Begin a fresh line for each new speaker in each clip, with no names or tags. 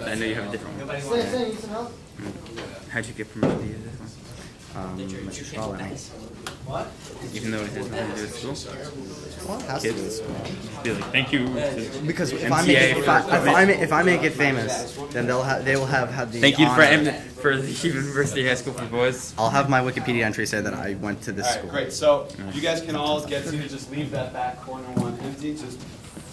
I know you have a different one. How'd you get permission to use this one? Mr. Scholar.
What?
Even though it has nothing to do with school?
Well, it has to do with school.
Be like, thank you.
Because if I make it famous, then they will have had the
thank you
honor.
for the University High School for Boys.
I'll have my Wikipedia entry say that I went to this school.
Great. So you guys can all get to just leave that back corner one empty. Just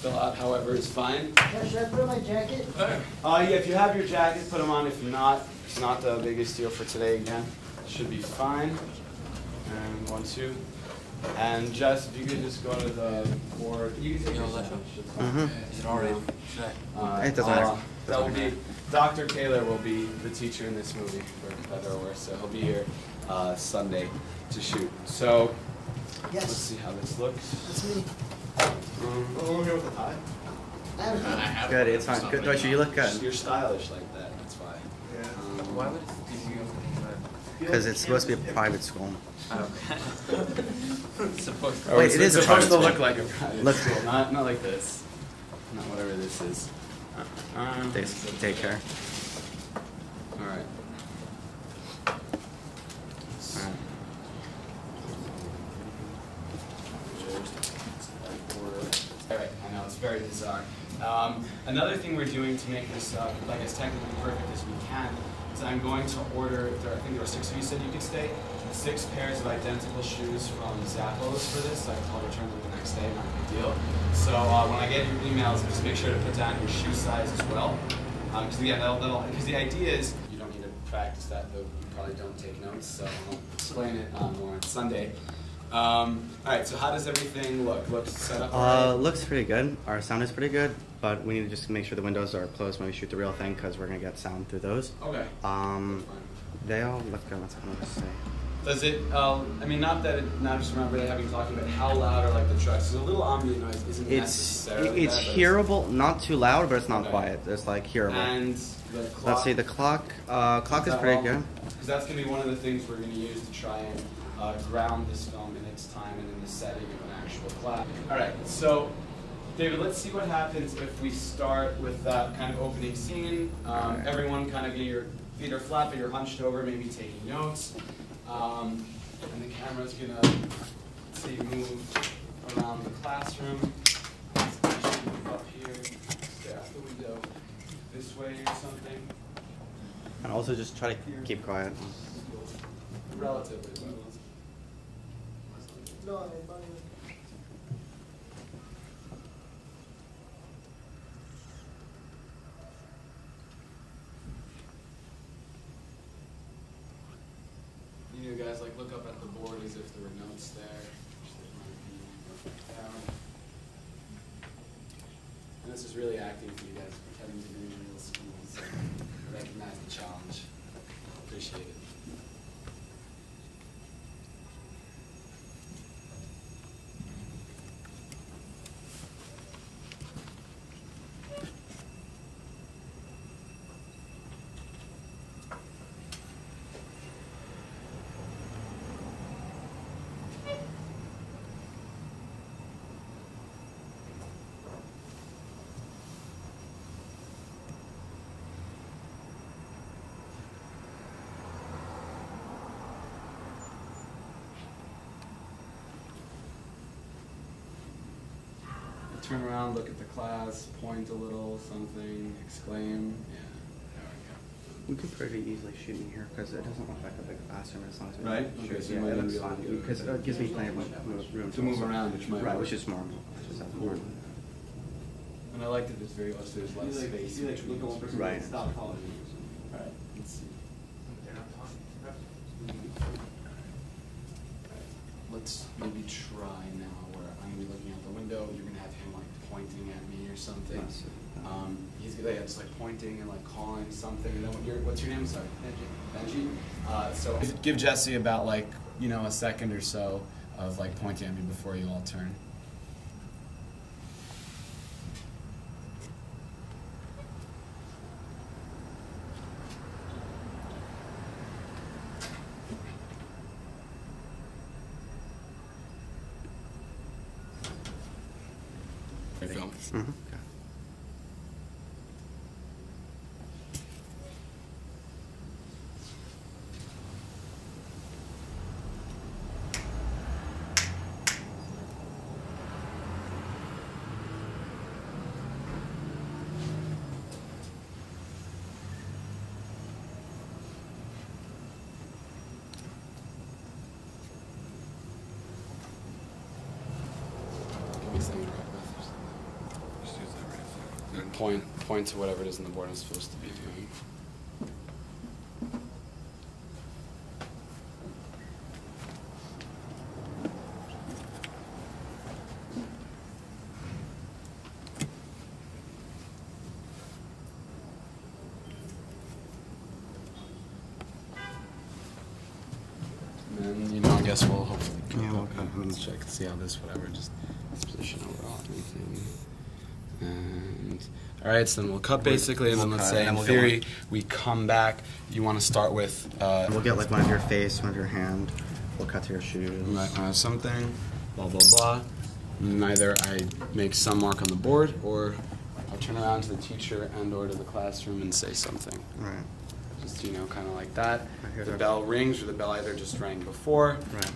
fill out however is fine.
Should I put on my jacket?
Yeah, if you have your jacket, put them on. If not, it's not the biggest deal for today again. Should be fine. And 1, 2. And Jess, if you could just go to the board. You can take your left.
Is it already?
It doesn't matter.
That will be Dr. Taylor will be the teacher in this movie, for better or worse. So he'll be here Sunday to shoot. So let's see how this looks.
That's me.
Over here with the tie.
Good, it's fine. Good, Deutsche, you look good.
You're stylish like that. That's why.
Yeah. Why would it
because it's supposed to be a private school.
Oh.
Wait, it is
supposed to
look
look like a private school, not like this. Not whatever this is.
Take care.
All right. All right. I know it's very bizarre. Another thing we're doing to make this like as technically perfect as we can is I'm going to order. I think there were 6 of you said you could stay. 6 pairs of identical shoes from Zappos for this. I'll return them the next day. Not a big deal. So when I get your emails, just make sure to put down your shoe size as well. Because because the idea is you don't need to practice that, though you probably don't take notes. So I'll explain it more on Sunday. All right. So how does everything look? Looks set up. Right?
Looks pretty good. Our sound is pretty good, but we need to just make sure the windows are closed when we shoot the real thing, because we're gonna get sound through those.
Okay.
They all look good. What's I gonna say?
Does it? I mean, not just remember having talking about how loud are like the trucks. There's a little ambient noise. Isn't necessarily
it's hearable, not too loud, but it's not quiet. It's like hearable.
And the clock.
Let's see, the clock. Clock is pretty good.
Because that's gonna be one of the things we're gonna use to try and ground this film in its time and in the setting of an actual class. All right, so David, let's see what happens if we start with that kind of opening scene. Everyone kind of your feet are flat, but you're hunched over, maybe taking notes. And the camera's gonna, say, move around the classroom. Move up here, stare out the window, this way or something.
And also just try to keep quiet.
Relatively.
No,
You know, guys, like look up at the board as if there were notes there. And this is really acting for you guys, pretending to be in real school. So I recognize the challenge. Appreciate it. Turn around, look at the class, point a little, something, exclaim. Yeah, there we
We could pretty easily shoot in here because it doesn't look like a big classroom as long as we
Right?
shoot.
Okay, so
Yeah,
you
it
might
looks
be able
fine
to do it.
because it gives me plenty of room
to move around, which might
right,
work.
which is more.
And I like that there's very much there's less space between those.
Right.
Stop calling. All right. Let's see. Let's maybe try now where I'm gonna be looking out the window. You're gonna have him like pointing at me or something. He's gonna just like pointing and like calling something. And then what's your name? Sorry, Benji. So give Jesse about like a second or so of like pointing at me before you all turn. Film.
Mm-hmm.
this thing to write with. And point to whatever it is on the board I'm supposed to be doing. And then, I guess we'll hopefully let's check to see how this, whatever, just this position overall, anything. And, alright, so then we'll cut basically, and then let's say in theory, we come back, you want to start with...
we'll get like one of your face, one of your hand, we'll cut to your shoes.
Something, blah, blah, blah. And either I make some mark on the board, or I'll turn around to the teacher and or to the classroom and say something.
Right.
Just, kind of like that. The bell rings, or the bell either just rang before.
Right.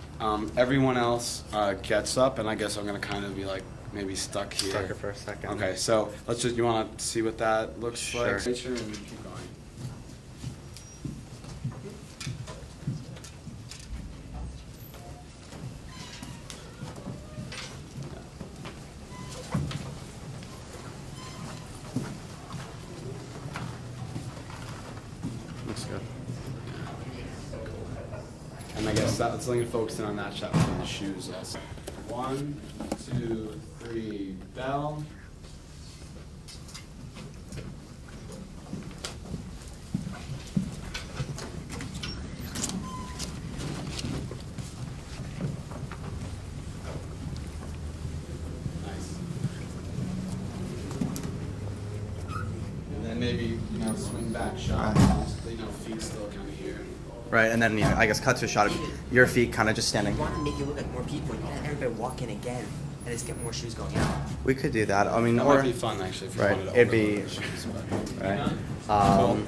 Everyone else gets up, and I guess I'm going to kind of be like maybe stuck here.
Stuck here for a second.
Okay, so let's just, you want to see what that looks
Sure.
like? Sure. And keep going.
Looks good.
And I guess let's let me focus in on that shot with the shoes also. 1, 2, 3, bell. Nice. And then maybe, swing back shot. Feet still kind of here.
Right, and then I guess cut to a shot of your feet kind of just standing.
You want to make it look like more people. You can't everybody walk in again and just get more shoes going out.
We could do that. I mean,
That might be fun actually. If you
right,
wanted to
it'd be
shoes,
right.
Cool.